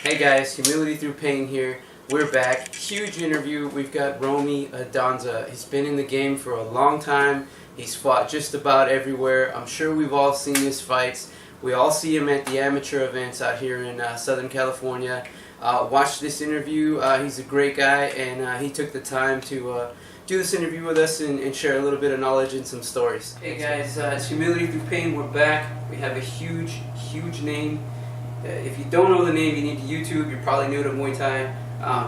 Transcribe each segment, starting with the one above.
Hey guys, Humility Through Pain here. We're back. Huge interview. We've got Romie Adanza. He's been in the game for a long time. He's fought just about everywhere. I'm sure we've all seen his fights. We all see him at the amateur events out here in Southern California. Watch this interview. He's a great guy, and he took the time to do this interview with us and share a little bit of knowledge and some stories. Hey guys, it's Humility Through Pain. We're back. We have a huge name. If you don't know the name, you need to YouTube. You're probably new to Muay Thai.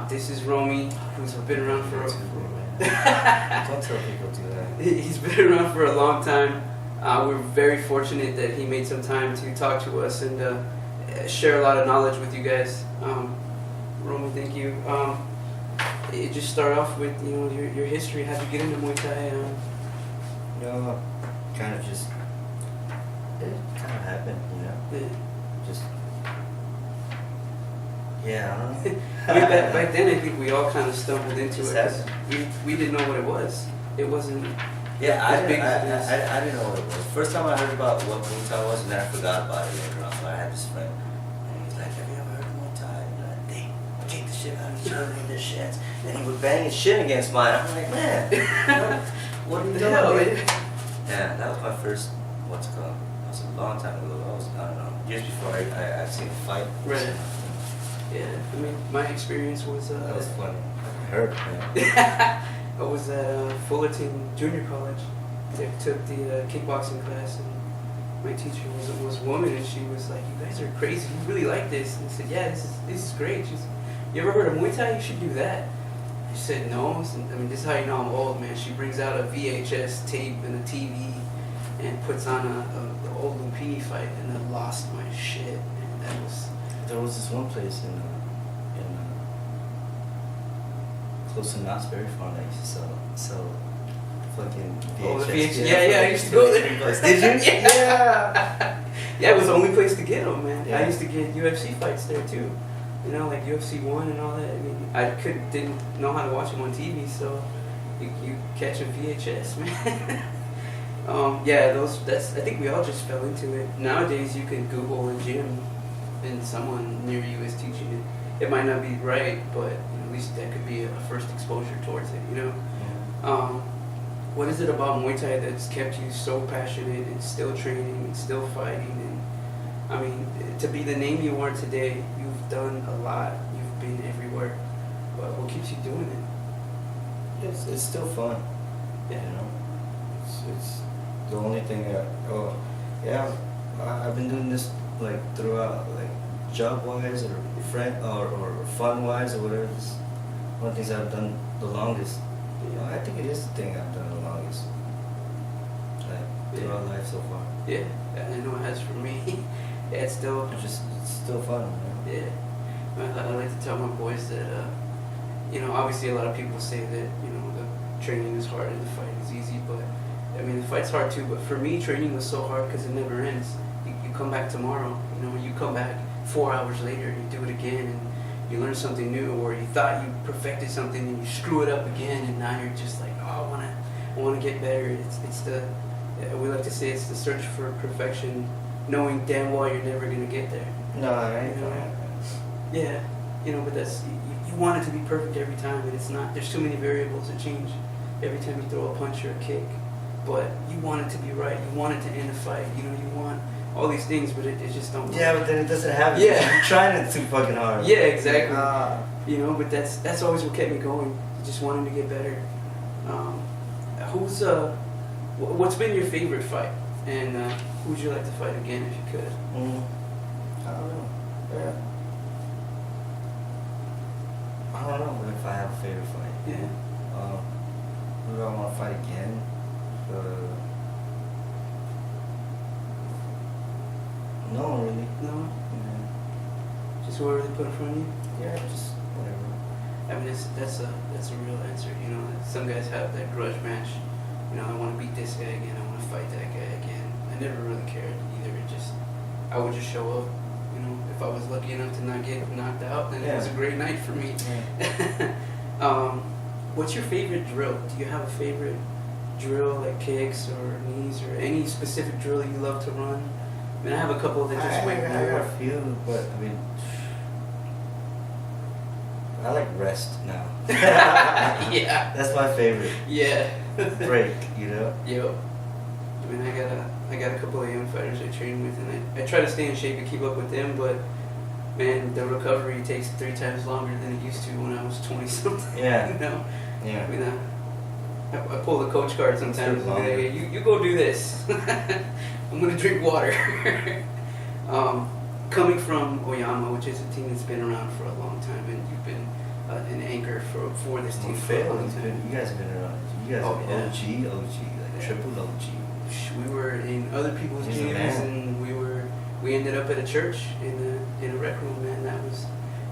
This is Romy, who's been around for Don't tell people to do that. He's been around for a long time. We're very fortunate that he made some time to talk to us and share a lot of knowledge with you guys. Romy, thank you. Just start off with your history. How'd you get into Muay Thai? Kind of just it kind of happened, Just yeah, I don't know. I mean, back then I think we all kind of stumbled into it. We didn't know what it was. It wasn't. Yeah, I didn't know what it was. First time I heard about what Muay Thai was, and then I forgot about it later on. So I had this friend, and he's like, "Have you ever heard of Muay Thai?" And I'm like, "Dang, we kick the shit out of each other in this shit." And he would bang his shin against mine. I'm like, "Man, what are you doing?" Yeah, that was my first. What's it called? That was a long time ago. That was, I don't know, years before I've seen a fight. Right. Yeah, I mean, my experience was. That was funny. I heard, man. I was at Fullerton Junior College. I took the kickboxing class, and my teacher was a woman, and she was like, "You guys are crazy. You really like this?" And I said, "Yeah, this is great." She's, "You ever heard of Muay Thai? You should do that." I said, "No." I mean, this is how you know I'm old, man. She brings out a VHS tape and a TV, and puts on the old Lumpini fight, and I lost my shit. And that was. There was this one place in close to Knott's Berry Farm that used to sell fucking VHS. Oh, the VHS. Yeah, I used to go there. Did you? Yeah. Yeah, it was the only place to get them, man. Yeah. I used to get UFC fights there too. Like UFC 1 and all that. I mean, I didn't know how to watch them on TV, so you catch a VHS, man. Yeah, that's. I think we all just fell into it. Nowadays, you can Google a gym, and someone near you is teaching it. It might not be right, but at least that could be a first exposure towards it. Yeah. What is it about Muay Thai that's kept you so passionate and still training and still fighting? And I mean, to be the name you are today, you've done a lot. You've been everywhere. But what keeps you doing it? It's still fun. Yeah. It's the only thing that. Oh, yeah. I've been doing this like throughout, like job wise or fun wise or whatever. It's one of the things I've done the longest. I think it is the thing I've done the longest. Like throughout life so far. Yeah, I know it has for me. Yeah, it's still fun. Yeah, I like to tell my boys that obviously a lot of people say that the training is hard and the fight is easy, but I mean the fight's hard too. But for me, training was so hard because it never ends. You come back tomorrow, you come back 4 hours later, you do it again, and you learn something new, or you thought you perfected something and you screw it up again, and now you're just like, oh, I want to get better. We like to say it's the search for perfection, knowing damn well you're never gonna get there. No, right? Yeah, but that's you want it to be perfect every time, and it's not. There's too many variables that change every time you throw a punch or a kick, but you want it to be right. You want it to end a fight. You want all these things, but it just don't work. Yeah, but then it doesn't happen. Yeah. You're trying it too fucking hard. Yeah, exactly. But that's always what kept me going. Just wanting to get better. What's been your favorite fight? And who would you like to fight again if you could? I don't know. Yeah. I don't know if I have a favorite fight. Yeah. Who do I want to fight again? No, really. No? Yeah. Just whoever they put in front of you? Yeah, just whatever. I mean, that's a real answer. Some guys have that grudge match. I want to beat this guy again. I want to fight that guy again. I never really cared either. I would just show up. If I was lucky enough to not get knocked out, then it was a great night for me. Yeah. What's your favorite drill? Do you have a favorite drill, like kicks or knees, or any specific drill you love to run? I mean, I have a couple that just went I got a few, but I mean, I like rest now. Yeah. That's my favorite. Yeah. Break, you know? Yo. I mean, I got a couple of young fighters I train with, and I try to stay in shape and keep up with them, but man, the recovery takes 3 times longer than it used to when I was 20 something. Yeah. You know? Yeah. I mean, I pull the coach card sometimes and be like, hey, you go do this. I'm gonna drink water. Coming from Oyama, which is a team that's been around for a long time, and you've been an anchor for this team for a long time. You guys have been around. You guys have been OG, like triple OG. We were in other people's gyms, and we ended up at a church in a rec room, man. That was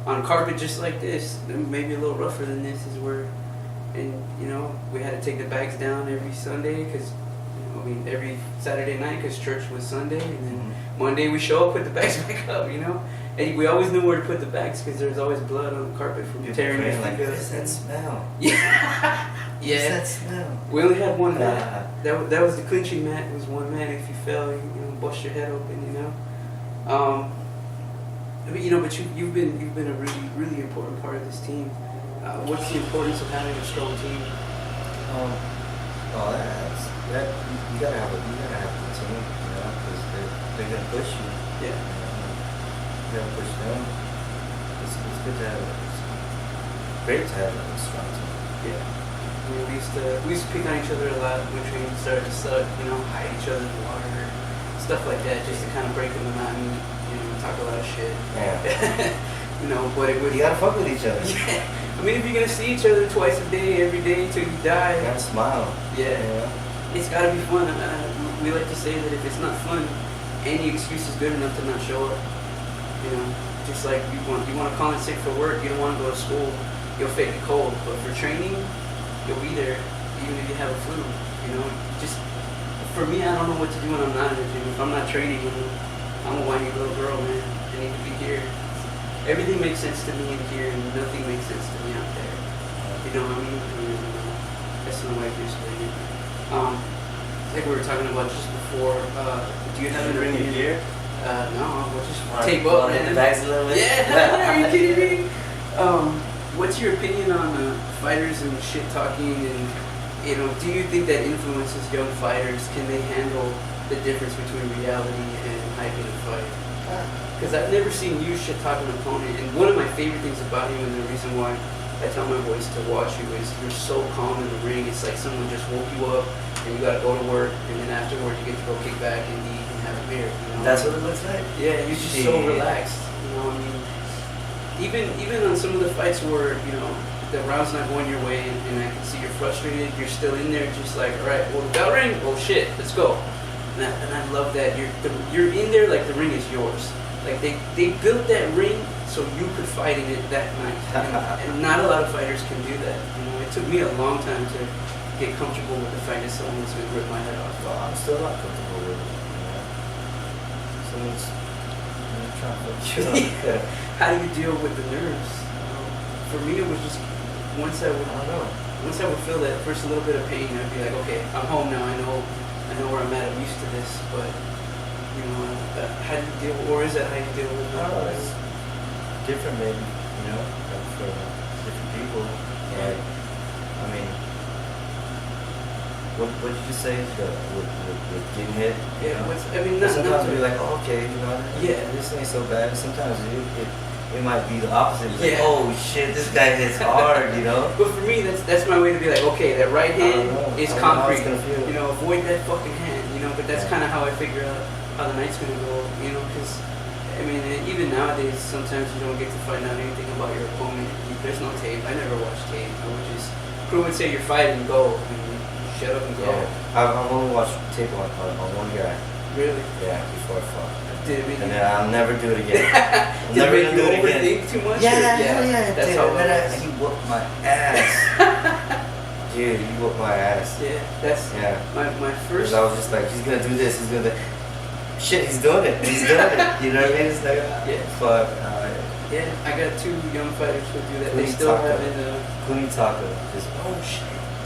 on carpet just like this, maybe a little rougher than this. And we had to take the bags down every Sunday because. I mean, every Saturday night because church was Sunday, and then Monday we show up, put the bags back up, And we always knew where to put the bags because there's always blood on the carpet from tearing your like, feet up. What is that smell? Yeah. What is that smell? We only had one mat. That was the clinching mat. It was one mat. If you fell, bust your head open, But you've been a really, really important part of this team. What's the importance of having a strong team? You gotta have a team, because they're gonna push you. Yeah. You gotta push them. It's good to have. It's great to have a strong team. Yeah. We used to pick on each other a lot when training started to suck. Hide each other in the water, stuff like that, just to kind of break the monotony. Talk a lot of shit. Yeah. But it was. You gotta fuck with each other. Yeah. I mean, if you're gonna see each other twice a day, every day till you die. You gotta smile. Yeah. It's gotta be fun. We like to say that if it's not fun, any excuse is good enough to not show up. Just like you want to call in sick for work, you don't want to go to school, you'll fake a cold. But for training, you'll be there, even if you have a flu. Just for me, I don't know what to do when I'm not in the gym. If I'm not training, I'm a whiny little girl, man. I need to be here. Everything makes sense to me in here, and nothing makes sense to me out there. You know what I mean? That's my wife yesterday. Like we were talking about just before, do you have an opinion? Here? No, we'll just tape up, man. Bags a little bit? Yeah, are you kidding me? What's your opinion on fighters and shit talking, and do you think that influences young fighters? Can they handle the difference between reality and hyping a fight? Because I've never seen you shit talk an opponent, and one of my favorite things about you, and the reason why I tell my boys to watch you, is you're so calm in the ring. It's like someone just woke you up, and you gotta go to work, and then afterward you get to go kick back and eat and have a beer. That's what it looks like. Yeah, you're just so relaxed. I mean, even on some of the fights where the round's not going your way, and I can see you're frustrated, you're still in there, just like, all right, well, the bell rang, oh shit, let's go. And I love that you're in there like the ring is yours. Like they built that ring so you could fight in it that night, and not a lot of fighters can do that. It took me a long time to get comfortable with the fact that someone's gonna rip my head off. Well, I'm still not comfortable with it. Someone's trying to fuck you up. How do you deal with the nerves? For me, it was just once I would feel that first little bit of pain, I'd be like, okay, I'm home now. I know where I'm at. I'm used to this, but. How do you deal, or is that how you deal with it? Oh, it's different, maybe, like for different people. Like, I mean, what did you say? With getting hit? Yeah, sometimes we'll be like, oh, okay, yeah, this ain't so bad. Sometimes it might be the opposite. It's yeah. Like, oh shit, this guy hits hard, But for me, that's my way to be like, okay, that right hand is concrete. Avoid that fucking hand. But that's kind of how I figure out how the night's gonna go, because even nowadays sometimes you don't get to find out anything about your opponent. There's no tape. I never watch tape. I would just crew would say you're fighting, go, and shut up and go. Yeah. I've only watched tape on one guy. Really? Yeah, before I fought. And then I'll never do it again. I'm never gonna do it again. Overthink too much? Yeah. That's how it is. He whooped my ass. Dude, you whooped my ass. Yeah, that's my first. I was just like, he's gonna do this. He's gonna. Shit, he's doing it. He's doing it. You know what I mean? It's like, fuck. Yeah, I got 2 young fighters who do that. They still haven't. Kunitaka just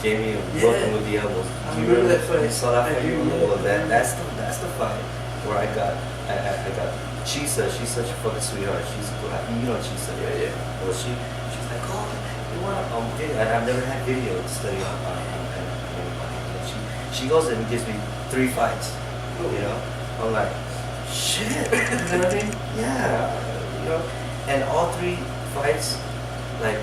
gave me a whooping with the elbows. I remember that fight. You saw that fight? Well, that's the fight where I got Chisa. She's such a fucking sweetheart. She's Chisa. Yeah. Well, She's like, oh, you want video? And I've never had video to study on anybody. And she goes and gives me 3 fights. You know, I'm like, shit. You know what I mean? Yeah. You know, and all 3 fights, like,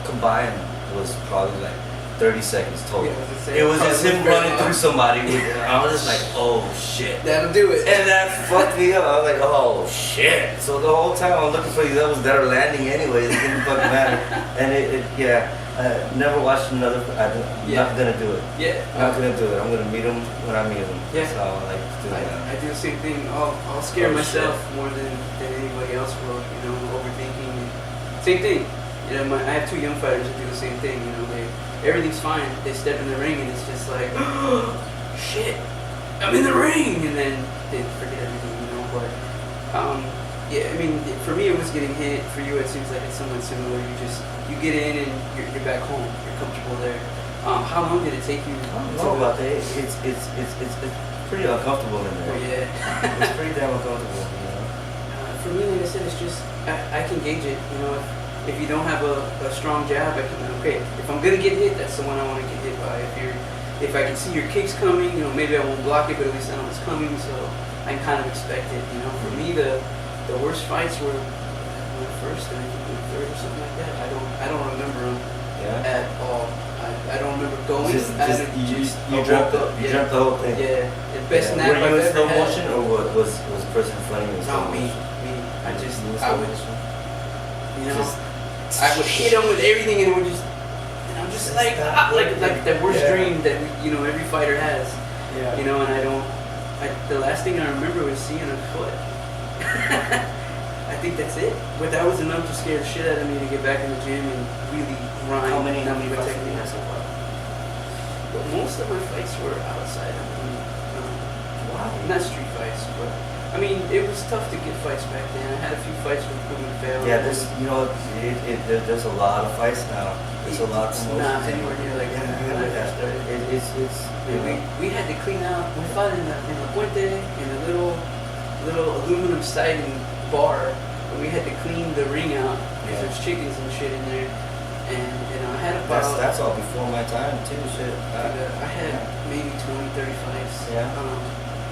combined was probably like 30 seconds total. It was just him running through somebody. I was just like, oh shit. That'll do it. And that fucked me up. I was like, oh shit. So the whole time I'm looking for these levels that are landing anyway. It didn't fucking matter. And never watched another. I'm not gonna do it. Yeah. I'm not gonna do it. I'm gonna meet him when I meet him. Yeah. So I like to do that. I do the same thing. I'll scare myself more than anybody else will. You know, overthinking. Same thing. You know, I have 2 young fighters that do the same thing. You know, everything's fine. They step in the ring and it's just like, oh, shit, I'm in the ring, and then they forget everything. You know, but yeah, I mean, for me it was getting hit. For you, it seems like it's somewhat similar. You get in and you're back home. You're comfortable there. How long did it take you? I don't know about that. It's pretty uncomfortable in there. Oh, yeah. It's pretty damn uncomfortable. You know. For me, like I said, it's just I can gauge it. You know, if you don't have a strong jab, I can, okay, if I'm gonna get hit, that's the one I want to get hit by. If I can see your kicks coming, you know, maybe I won't block it, but at least I know it's coming, so I can kind of expect it. You know, for me, the worst fights were my first and I think my third or something like that. I don't remember them at all. I don't remember going. You dreamt the whole thing. Yeah, the best nap Were you in I've slow ever had. motion or was the person flying in slow No, me. I would, you know. Just, I would hit him with everything, and it would just, and I'm just like that worst dream that every fighter has. Yeah. You know, and the last thing I remember was seeing a foot. I think that's it. But that was enough to scare the shit out of me to get back in the gym and really grind. How many fights have you had so far? But most of my fights were outside. Wow. Not street fights, but. I mean, it was tough to get fights back then. I had a few fights with proven failed. Yeah, there's a lot of fights now. There's a lot of promotions. Not anywhere near like when I first started. We had to clean out. We fought in the Puente in a little aluminum siding bar, and we had to clean the ring out because there's chickens and shit in there. And I had about that's all before my time too. Shit. I had maybe 20, 30 fights. Yeah.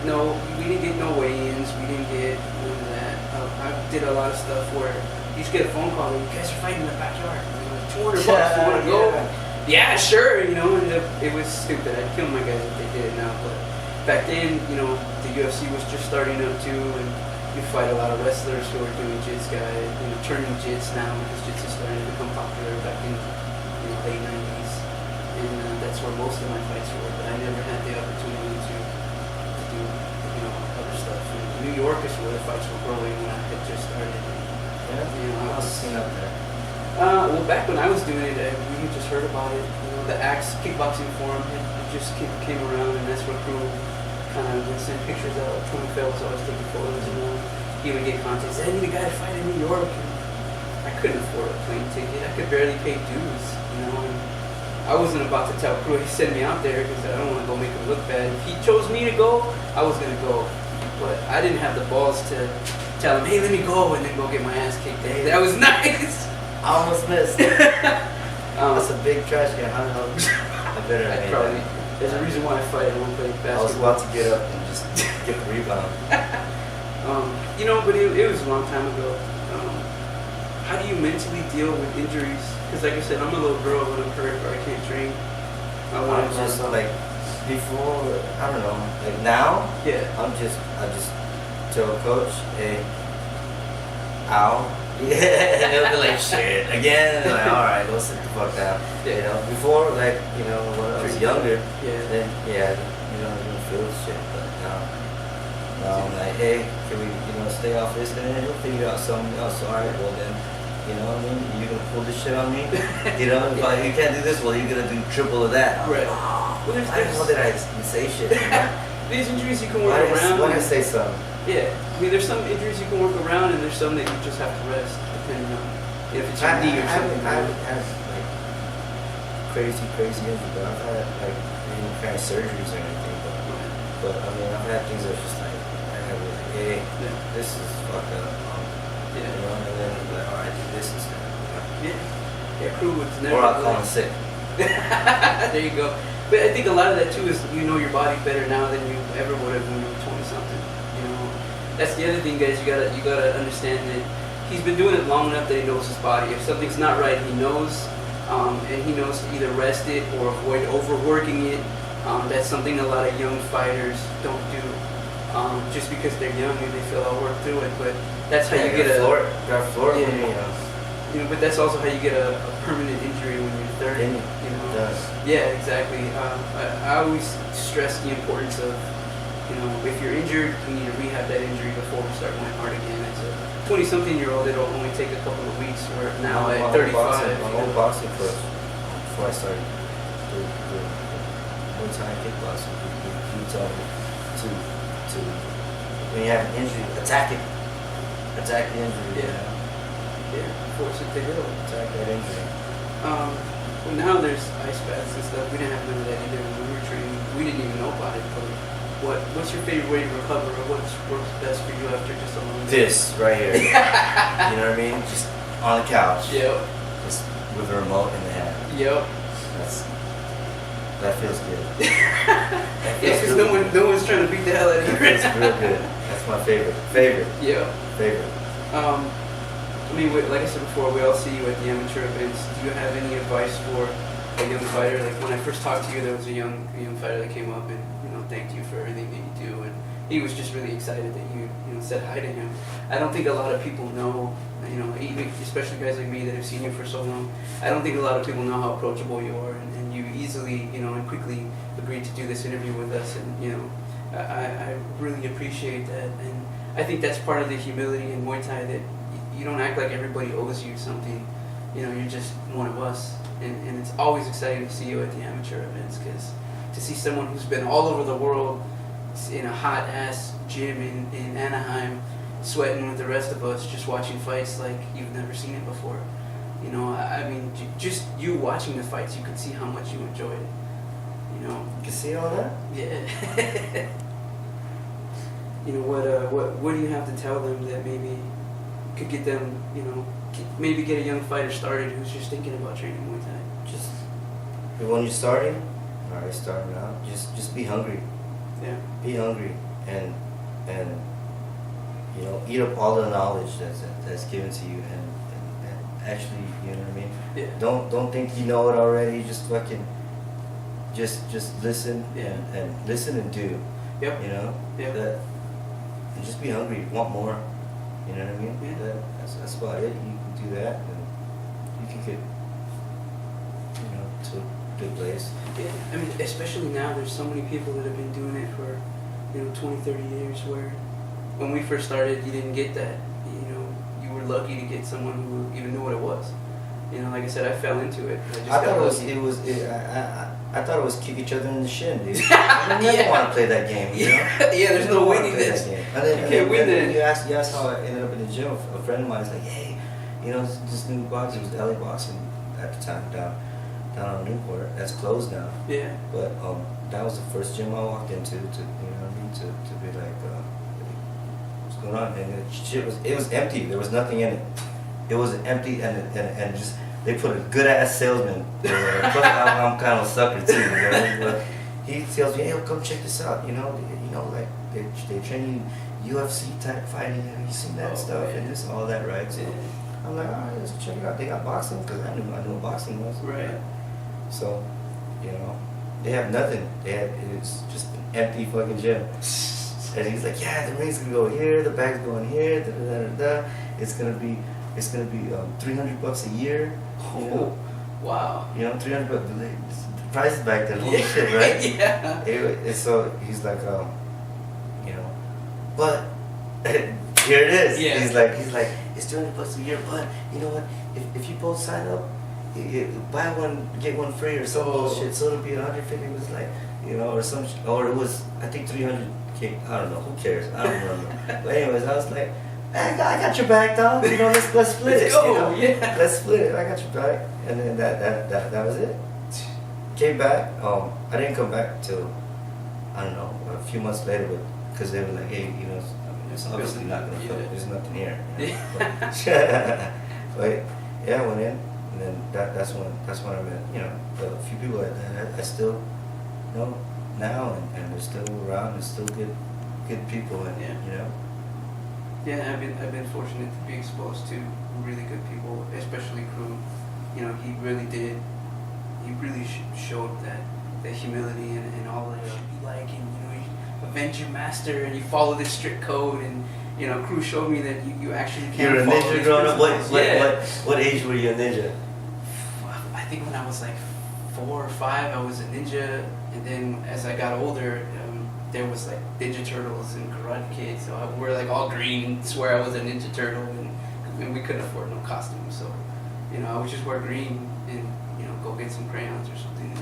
No, we didn't get no weigh-ins. We didn't get none of that. I did a lot of stuff where you just get a phone call and you guys are fighting in the backyard. $200 bucks. You want to go? Yeah, sure. You know, and it was stupid. I'd kill my guys if they did it now. But back then, the UFC was just starting up too, and you fight a lot of wrestlers who are doing jits, guys. Turning jits now because jits is starting to become popular back in late 90s, and that's where most of my fights were. But I never had the opportunity to do other stuff. In New York is where the fights were growing when I had just started. I was seen up there. Well, back when I was doing it, we had just heard about it. The Axe Kickboxing Forum it just came around, and that's what crew kind of would send pictures out. Tony Phil was always taking photos, and he would get contacts. I need a guy to fight in New York. And I couldn't afford a plane ticket. I could barely pay dues, And I wasn't about to tell crew he sent me out there because I don't want to go make him look bad. If he chose me to go, I was gonna go, but I didn't have the balls to tell him, hey, let me go, and then go get my ass kicked. That was nice. I almost missed. That's a big trash can. I better have probably. There's a reason why I fight. I don't play basketball. I was about to get up and just get the rebound. But it was a long time ago. How do you mentally deal with injuries? Because like I said, I'm a little girl when I'm hurt or I can't train. I'm just like before. I don't know. Like now. Yeah. I just tell coach, hey, ow. Yeah, and they'll be like, shit, again. And like, all right, go sit the fuck down. Yeah. Before, like, when I was younger, then I didn't feel shit. But now I'm like, hey, can we, stay off this? And then he'll figure out something else. All right, well then, you gonna pull this shit on me? If you can't do this, well, you're gonna do triple of that. Right. Well, I didn't know that I say shit. These injuries you can work around. Why did I say something? Yeah, I mean, there's some injuries you can work around, and there's some that you just have to rest, depending on if it's your knee or something. I haven't had like crazy injuries, but I've had like any kind of surgeries or anything. But I mean, I've had things that are just like hey, this is fucked up. And then like, all right, do this instead. Yeah, crew was never. Or I'll call him sick. There you go. But I think a lot of that too is you know your body better now than you ever would have when you were 20 something. You know, that's the other thing, guys. You gotta understand that he's been doing it long enough that he knows his body. If something's not right, he knows, and he knows to either rest it or avoid overworking it. That's something a lot of young fighters don't do. Just because they're young and they feel I'll work through it, but that's how you get a floor. You know, but that's also how you get a permanent injury when you're 30. You know. Does. Yeah, exactly. I always stress the importance of, you know, if you're injured, you need to rehab that injury before we start going hard again. As a 20-something-year-old, it'll only take a couple of weeks. Where now at 35, I'm old boxing first before I started doing Muay Thai kickboxing. You tell me to when you have an injury, attack it. Attack the injury. Yeah, force it to heal. Attack that injury. Well, now there's ice baths and stuff. We didn't have none of that either when we were training. We didn't even know about it. But what's your favorite way to recover, or what's works best for you after just a long day? This right here. You know what I mean? Just on the couch. Yep. Just with a remote in the hand. Yep. That feels good. Yeah, because no one's trying to beat the hell out of you. That feels real good. That's my favorite. Yeah. Favorite. I mean, like I said before, we all see you at the amateur events. Do you have any advice for a young fighter? Like when I first talked to you, there was a young fighter that came up and thanked you for everything that you do, and he was just really excited that you said hi to him. I don't think a lot of people know, even especially guys like me that have seen you for so long. I don't think a lot of people know how approachable you are, and you easily, and quickly agreed to do this interview with us, and I really appreciate that, and I think that's part of the humility in Muay Thai, that you don't act like everybody owes you something. You're just one of us, and it's always exciting to see you at the amateur events, because to see someone who's been all over the world in a hot ass gym in Anaheim, sweating with the rest of us, just watching fights like you've never seen it before. I mean, just you watching the fights, you could see how much you enjoyed it. You can see all that? Yeah. What do you have to tell them that maybe could get them, maybe get a young fighter started who's just thinking about training Muay Thai? Just when you're starting, already starting out, just be hungry. Yeah. Be hungry and eat up all the knowledge that's given to you and actually, you know what I mean? Yeah. Don't think you know it already. Just fucking just listen. Yeah. and listen and do. Yep. Yep. That, and just be hungry. Want more. You know what I mean? Yeah. That's about it. You can do that, and you can get to a good place. Yeah, I mean, especially now, there's so many people that have been doing it for 20, 30 years, where when we first started, you didn't get that. You were lucky to get someone who even knew what it was. Like I said, I fell into it. I thought it was kick each other in the shin, dude. I never want to play that game. Yeah, there's no winning this. You can't win it. You asked how I ended up in the gym. A friend of mine was like, hey, this new boxing, it was LA Boxing at the time, down on Newport. That's closed now. Yeah. But that was the first gym I walked into to be like, what's going on? And it was empty. There was nothing in it. It was empty and just they put a good ass salesman there. Plus I'm kind of a sucker too. But he tells me, hey, come check this out. Like they train you UFC type fighting. Have you seen that stuff and this and all that, right? So I'm like, all right, let's check it out. They got boxing because I knew what boxing was. Right. So, they have nothing. It's just an empty fucking gym. And he's like, yeah, the ring's gonna go here, the bag's going here, da da da da. It's gonna be $300 a year. Oh, wow. $300. The prices back then, holy shit, right? Yeah. Anyway, so he's like, but here it is. Yeah. He's like, it's $200 a year, but you know what? If you both sign up, buy one get one free or some bullshit. So it'll be 150. It was like, or it was I think 300. I don't know. Who cares? I don't remember. But anyways, I was like, I got your back, dog. Let's split it. Let's go. Yeah. Let's split it. I got your back. And then that was it. Came back. I didn't come back till I don't know a few months later, but because they were like, hey, it's obviously not gonna fit. There's nothing here. But yeah, I went in. And then that's when I met, you know, a few people that I still know now, and they're still around, and still good people, and you know. Yeah, I've been fortunate to be exposed to really good people, especially Crew. You know, he really did. He really showed that humility and all that it should be like, and you know, you avenge your master and you follow this strict code, and you know, Crew showed me that you actually can. You're a follow ninja growing up. Yeah. What age were you a ninja? I think when I was like 4 or 5, I was a ninja, and then as I got older, there was like Ninja Turtles and Karate Kid, so I wore like all green and swear I was a Ninja Turtle, and we couldn't afford no costumes, so you know, I would just wear green and you know, go get some crayons or something.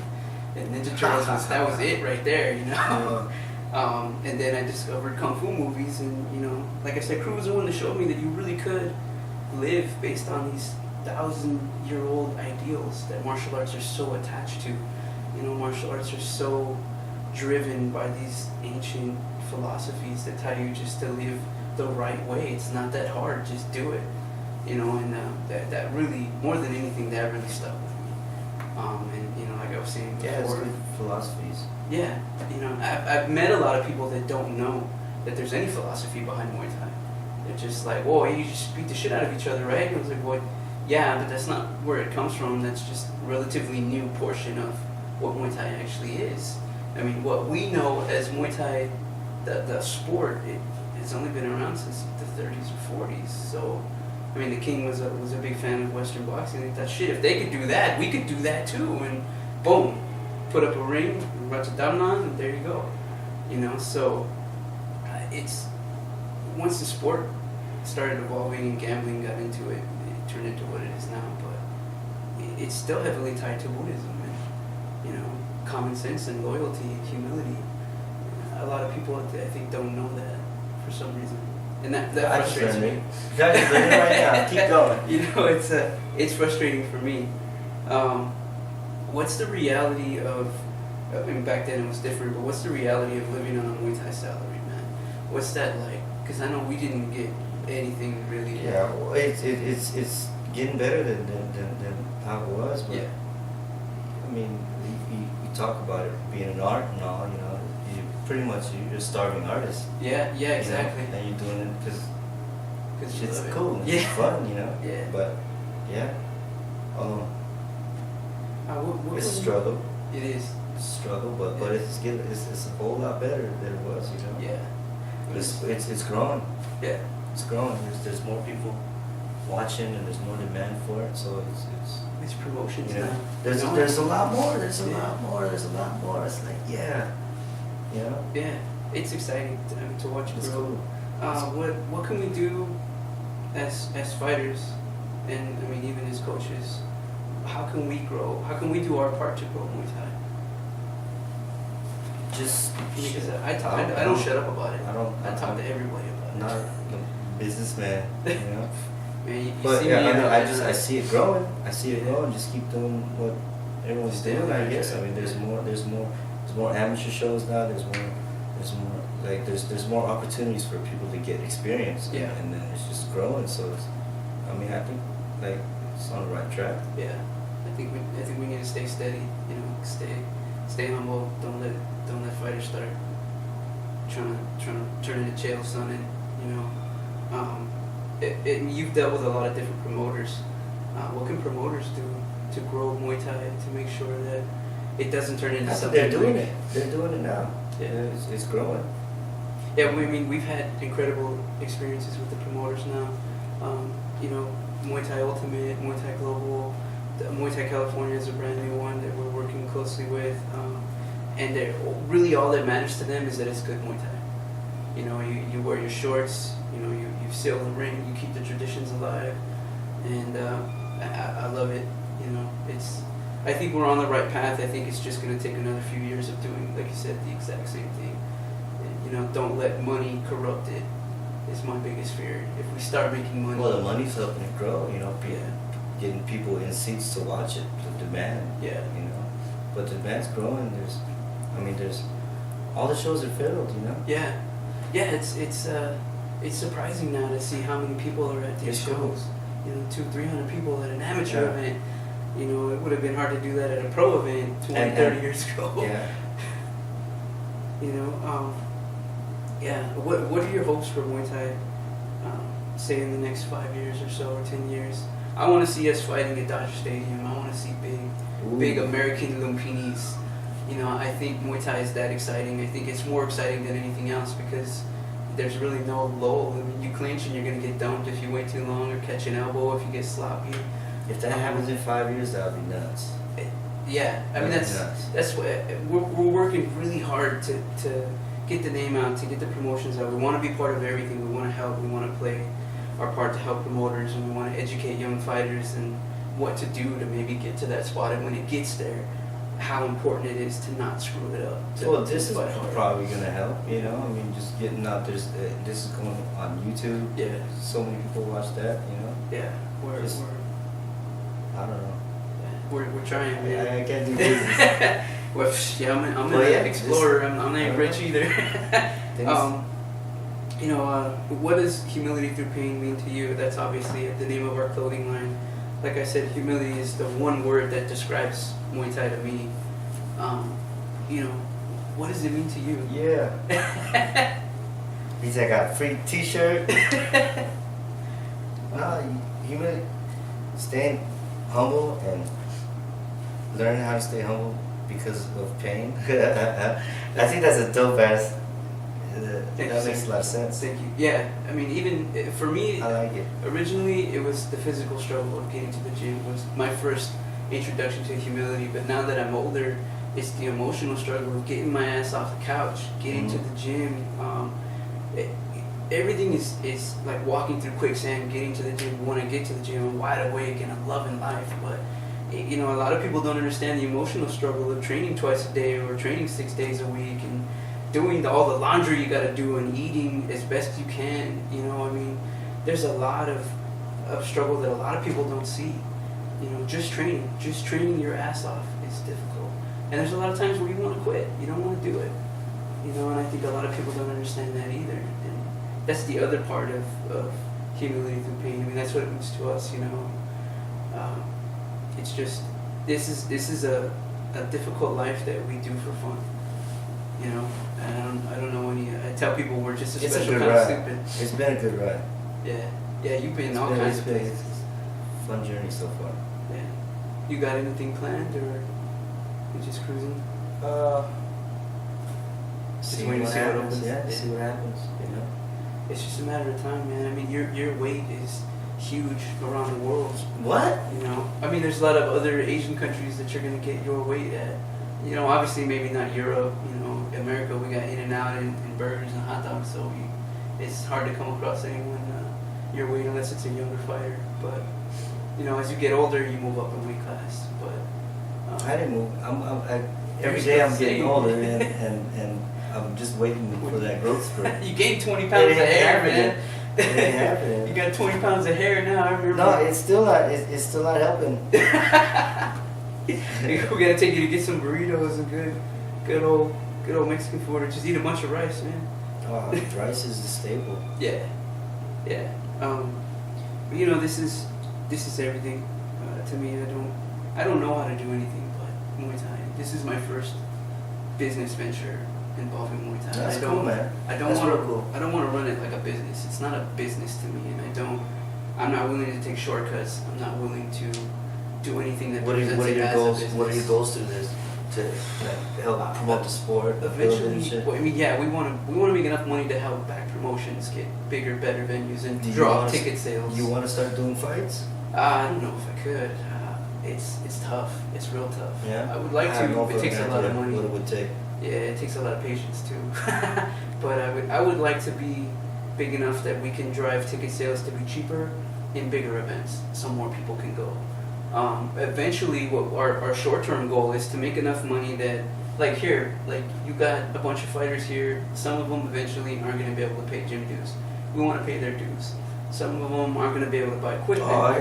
And Ninja Turtles that was it right there, you know. And then I discovered kung fu movies, and you know, like I said, Crew was the one that showed me that you really could live based on these 1,000-year-old ideals that martial arts are so attached to. You know, martial arts are so driven by these ancient philosophies that tell you just to live the right way. It's not that hard, just do it. You know, and that really, more than anything, that really stuck with me. And you know, like I was saying before, it's good philosophies. Yeah, you know, I've met a lot of people that don't know that there's any philosophy behind Muay Thai. They're just like, whoa, you just beat the shit out of each other, right? And I was like, well, yeah, but that's not where it comes from. That's just a relatively new portion of what Muay Thai actually is. I mean, what we know as Muay Thai, the sport, it's only been around since the 30s or 40s. So, I mean, the King was a big fan of Western boxing. He thought, shit, if they could do that, we could do that too. And boom, put up a ring, Ratchadamnan, and there you go. You know, so it's, once the sport started evolving and gambling got into it, it turned into what it is now. But it's still heavily tied to Buddhism, and you know, common sense and loyalty and humility. A lot of people, I think, don't know that for some reason, and that frustrates me. That's right now. Keep going. You know, it's frustrating for me. What's the reality of? I mean, back then it was different, but what's the reality of living on a Muay Thai salary, man? What's that like? Because I know we didn't get anything really. Yeah, well, it's getting better than how it was. But yeah. I mean, you talk about it being an art and all, you know, you're a starving artist. Yeah, exactly. You know? And you're doing it because it's cool, yeah. It's fun, you know. Yeah. But yeah, it's a struggle. It is. It's a struggle, but it's a whole lot better than it was, you know. Yeah. It's growing. Yeah. It's growing. There's more people watching, and there's more demand for it. So it's promotions, you know, now. There's a lot more. There's a lot more. It's like, yeah, you know. Yeah, it's exciting to watch it grow. Cool. What can we do as fighters, and I mean even as coaches? How can we grow? How can we do our part to grow Muay Thai? Just because I don't shut up about it. I talk to everybody about it. Not a businessman, you know. Man, but see yeah, me, I see it growing. I see it growing. Just keep doing what everyone's doing. I guess. I mean, there's more amateur shows now. There's more opportunities for people to get experience. Yeah. And then it's just growing. So I think like it's on the right track. Yeah. I think we need to stay steady. You know, stay humble. Don't let fighters start trying to turn into jail, son. And you know. You've dealt with a lot of different promoters. What can promoters do to grow Muay Thai, to make sure that it doesn't turn into something? They're doing it. They're doing it now. Yeah, it's growing. Yeah, I mean, we've had incredible experiences with the promoters now. You know, Muay Thai Ultimate, Muay Thai Global, Muay Thai California is a brand new one that we're working closely with. And really all that matters to them is that it's good Muay Thai. You know, you wear your shorts, you know, you seal the ring, you keep the traditions alive, and I love it. You know, I think we're on the right path. I think it's just going to take another few years of doing, like you said, the exact same thing. And, you know, don't let money corrupt it. Is my biggest fear. If we start making money, well, the money's helping it grow. You know, getting people in seats to watch it, the demand. Yeah. You know, but the demand's growing. There's all the shows are filled. You know. Yeah, it's surprising now to see how many people are at these shows. 200-300 people at an amateur event. You know, it would have been hard to do that at a pro event 20-30 years ago. Yeah. You know, What are your hopes for Muay Thai? Say in the next 5 years or so, or 10 years. I want to see us fighting at Dodger Stadium. I want to see big American Lumpinis. You know, I think Muay Thai is that exciting. I think it's more exciting than anything else because there's really no lull. I mean, you clinch and you're going to get dumped if you wait too long, or catch an elbow if you get sloppy. If that happens in 5 years, that would be nuts. Yeah, I mean that's what we're working really hard to get the name out, to get the promotions out. We want to be part of everything. We want to help. We want to play our part to help promoters, and we want to educate young fighters and what to do to maybe get to that spot. And when it gets there, how important it is to not screw it up. Well, this is probably going to help, you know. I mean, just getting out there. This is going on YouTube. Yeah. So many people watch that, you know. Yeah. I don't know. We're trying, man. I can't do business. Well, yeah, I'm an explorer. I'm not rich either. You know, what does humility through pain mean to you? That's obviously the name of our clothing line. Like I said, humility is the one word that describes Muay Thai to me. You know, what does it mean to you? Yeah. He's like a free T-shirt. No, humility, staying humble and learn how to stay humble because of pain. I think that's a dope ass. That makes a lot of sense. Thank you. Yeah, I mean, even for me, I like it. Originally, it was the physical struggle of getting to the gym was my first introduction to humility. But now that I'm older, it's the emotional struggle of getting my ass off the couch, getting to the gym. Everything is like walking through quicksand, getting to the gym. When I get to the gym, I'm wide awake and I'm loving life. But you know, a lot of people don't understand the emotional struggle of training twice a day or training 6 days a week and doing all the laundry you got to do and eating as best you can. You know, I mean, there's a lot of struggle that a lot of people don't see. You know, just training your ass off is difficult. And there's a lot of times where you want to quit. You don't want to do it. You know, and I think a lot of people don't understand that either. And that's the other part of humility through pain. I mean, that's what it means to us, you know. It's just, this is a difficult life that we do for fun. You know, and I don't know any. I tell people we're just a special kind of stupid. It's been a good ride. Yeah, you've been all kinds of places. It's a fun journey so far. Yeah, you got anything planned or you just cruising? See what happens. Yeah, see what happens. You know, it's just a matter of time, man. I mean, your weight is huge around the world. What? You know, I mean, there's a lot of other Asian countries that you're gonna get your weight at. You know, obviously maybe not Europe. You know, America, we got In-N-Out and burgers and hot dogs, so it's hard to come across anyone your weight unless it's a younger fighter. But you know, as you get older, you move up in weight class. But I didn't move. Every day I'm getting older, and I'm just waiting for that growth spurt. You gained 20 pounds of hair, man. It ain't happening. You got 20 pounds of hair now. I remember. No, it's still not. It's still not helping. We gotta take you to get some burritos and good old Mexican food, or just eat a bunch of rice, man. Rice is the staple. Yeah. You know, this is everything to me. I don't know how to do anything but Muay Thai. This is my first business venture involving Muay Thai. That's cool, man. I don't want to run it like a business. It's not a business to me, and I'm not willing to take shortcuts. I'm not willing to do anything that presents it as a business. What are your goals through this? To help promote the sport, eventually. Well, I mean, yeah, we want to make enough money to help back promotions, get bigger, better venues, and draw ticket sales. You want to start doing fights? I don't know if I could. It's tough. It's real tough. Yeah. I would like to. It takes a lot of money. What it would take. Yeah, it takes a lot of patience too. But I would like to be big enough that we can drive ticket sales to be cheaper in bigger events, so more people can go. Eventually, what our short-term goal is to make enough money that, like you got a bunch of fighters here. Some of them eventually aren't going to be able to pay gym dues. We want to pay their dues. Some of them aren't going to be able to buy equipment. I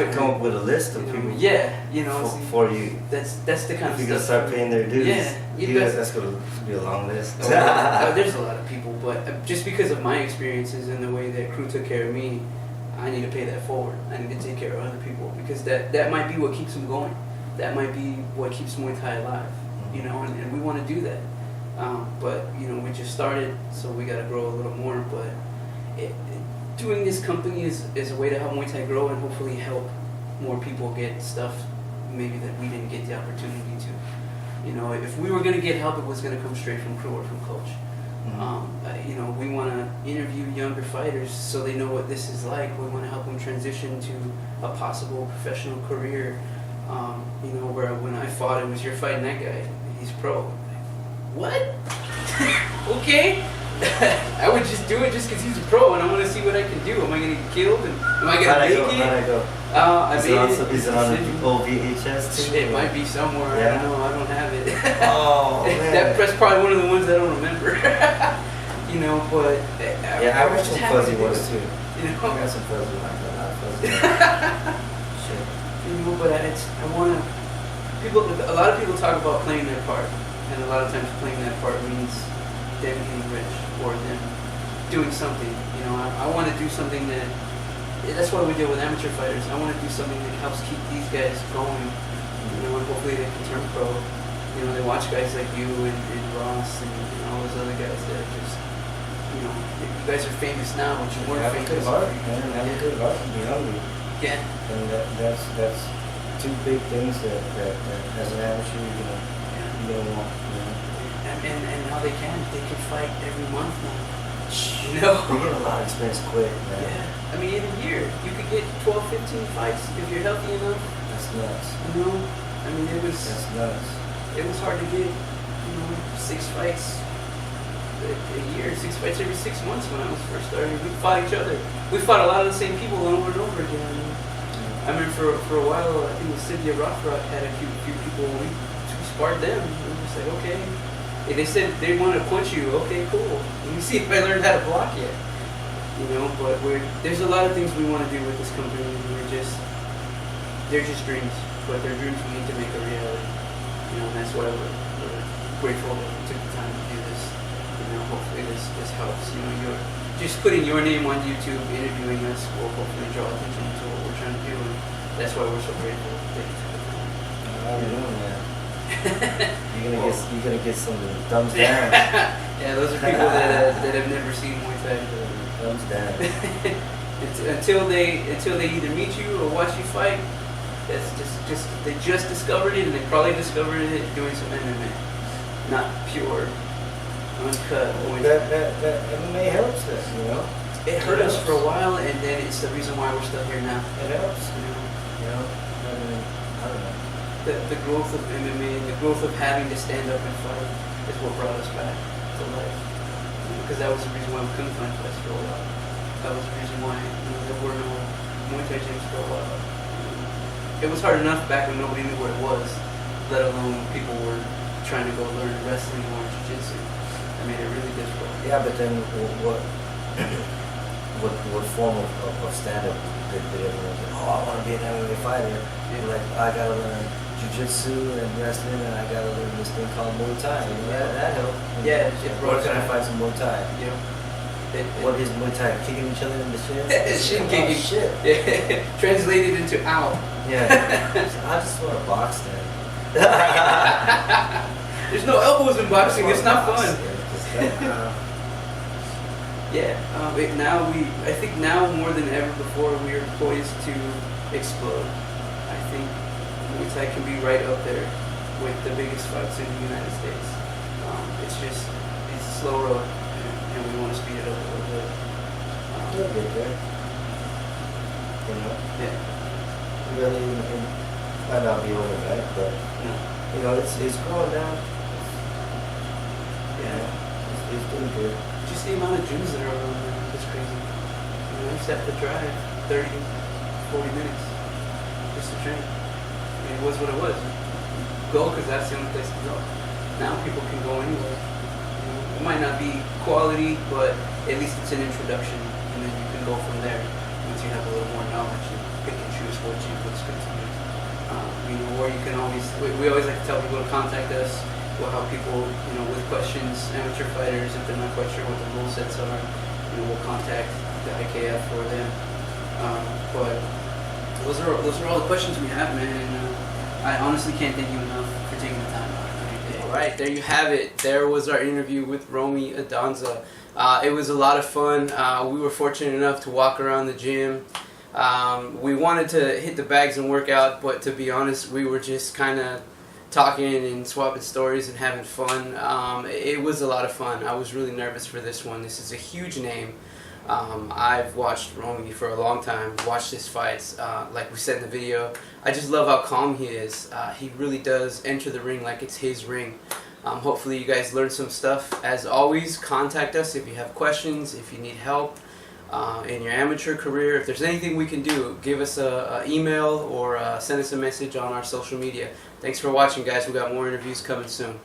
can come up with a list of people. Yeah, you know, for you. That's the kind of stuff. You're going to start paying their dues. Yeah, that's going to be a long list. There's a lot of people, but just because of my experiences and the way that crew took care of me, I need to pay that forward. I need to take care of other people because that might be what keeps them going. That might be what keeps Muay Thai alive, you know, and we want to do that. But, you know, we just started, so we got to grow a little more. But doing this company is a way to help Muay Thai grow and hopefully help more people get stuff maybe that we didn't get the opportunity to. You know, if we were going to get help, it was going to come straight from crew or from coach. You know, we want to interview younger fighters so they know what this is like. We want to help them transition to a possible professional career. You know, where when I fought, it was you're fighting that guy. He's pro. What? Okay. I would just do it just because he's a pro, and I want to see what I can do. Am I going to get killed? And am I going to make it? How'd I go? Is it on an old VHS too? It might be somewhere. Yeah. I don't know. I don't have it. Oh, man. That's probably one of the ones I don't remember. You know, but yeah, I wish some fuzzy ones too. You know, I got some fuzzy ones, but not fuzzy. Shit. You know, but I want to. A lot of people talk about playing their part, and a lot of times playing that part means them getting rich or them doing something. You know, I want to do something that. That's what we do with amateur fighters. I want to do something that helps keep these guys going. You know, and hopefully they can turn pro. You know, they watch guys like you and Ross and all those other guys that are just. You know, you guys are famous now, but you weren't famous. Have a good heart, man. Have a good heart and be hungry. Yeah. And that's two big things that as an amateur, you know, you don't want. You know. And now they can fight every month now. You know? They get a lot of experience quick, man. Yeah. I mean, in a year, you could get 12, 15 fights if you're healthy enough. That's nuts. You know? I mean, That's nuts. It was hard to get, you know, 6 fights a year, 6 fights every 6 months when I was first starting. We fought each other. We fought a lot of the same people over and over again. I mean, for a while, I think it was Cynthia Rothrock had a few people. We sparred them. We were just like, okay. And they said they want to punch you. Okay, cool. Let me see if I learned how to block yet. You know, but there's a lot of things we want to do with this company. They're just dreams, but they're dreams we need to make a reality. You know, and that's why we're grateful that we took the time to do this. You know, hopefully this helps. You know, you're just putting your name on YouTube, interviewing us will hopefully draw attention to what we're trying to do, and that's why we're so grateful that you took the time. I don't know, man. You're gonna get some thumbs down. Yeah, those are people that have never seen Muay Thai. Thumbs down. until they either meet you or watch you fight. That's just they just discovered it, and they probably discovered it doing some MMA, not pure, uncut Muay Thai. That MMA helps us, you know. It hurt us for a while, and then it's the reason why we're still here now. It helps, you know. I mean, I don't know. The growth of MMA and the growth of having to stand up and fight is what brought us back to life. Because that was the reason why we couldn't find fights for a while. That was the reason why there were no Muay Thai gyms for a while. It was hard enough back when nobody knew what it was, let alone people were trying to go learn wrestling or jiu-jitsu. I made it really difficult. Yeah, but then what form of stand-up did everyone say, oh, I want to be an MMA fighter. Yeah. Like, I got to learn jiu-jitsu and wrestling, and I got to learn this thing called Muay Thai. You know, that helped. Yeah. Where can I find some Muay Thai? Yeah. What is Muay Thai? Kicking each other in the shins? Shin kicking. Oh, shit. Yeah. Translated into ow. Yeah. I just want to box then. There's no elbows in boxing. It's not fun. Yeah. I think now more than ever before, we are poised to explode. I think Muay Thai can be right up there with the biggest fights in the United States. It's a slow road, and we want to speed it up a little bit. You'll get there. You know? Yeah. Really, it might not be overnight, but No. you know, it's growing down. Yeah. It's doing good. Just the amount of gyms that are around there is crazy. You know, I used to have to drive 30, 40 minutes just to train. I mean, it was what it was. Go because that's the only place to go. Now people can go anywhere. You know, it might not be quality, but at least it's an introduction, and then you can go from there once you have a little more knowledge and pick and choose what's good to you. You know, or you can always, we always like to tell people to contact us. We'll help people, you know, with questions, amateur fighters, if they're not quite sure what the rule sets are, you know, we'll contact the IKF for them. But those are all the questions we have, man. And I honestly can't thank you enough for taking the time out of your day. All right, there you have it. There was our interview with Romie Adanza. It was a lot of fun. We were fortunate enough to walk around the gym. We wanted to hit the bags and work out, but to be honest, we were just kind of talking and swapping stories and having fun. It was a lot of fun. I was really nervous for this one. This is a huge name. I've watched Romy for a long time, watched his fights, like we said in the video. I just love how calm he is. He really does enter the ring like it's his ring. Hopefully you guys learned some stuff. As always, contact us if you have questions, if you need help in your amateur career. If there's anything we can do, give us an email or send us a message on our social media. Thanks for watching, guys. We got more interviews coming soon.